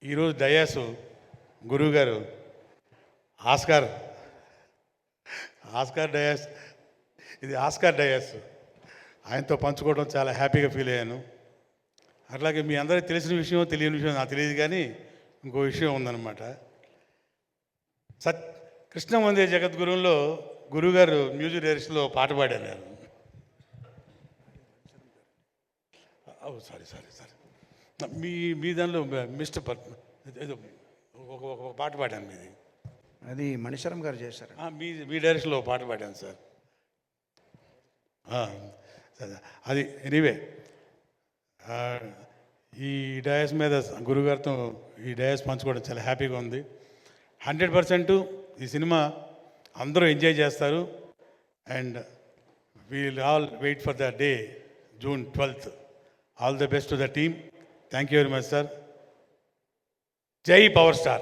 ఈరోజు డయాసు గురువుగారు Oscar dais, ఇది ఆస్కార్ డయాస్, ఆయనతో పంచుకోవడం చాలా హ్యాపీగా ఫీల్ అయ్యాను. అట్లాగే మీ అందరికీ తెలిసిన విషయం తెలియని విషయం నాకు తెలియదు, కానీ ఇంకో విషయం ఉందన్నమాట. కృష్ణ వందే జగద్గురువులో గురువుగారు మ్యూజిక్ డైరెక్షన్లో పాట పాడాను నేను. సారీ మీ దానిలో మిస్టర్ ఏదో ఒక పాట పాడాను మీది, అది మణిశరం గారు చేశారు. మీ డైరెక్షన్లో పాట పాడాను సార్. అది ఎనీవే, ఈ డయాస్ మీద గురుగారితో ఈ డయాస్ పంచుకోవడం చాలా హ్యాపీగా ఉంది. 100% ఈ సినిమా అందరూ ఎంజాయ్ చేస్తారు. And we'll all wait for the day June 12th. All the best to the team. Thank you very much, sir. Jai Power Star.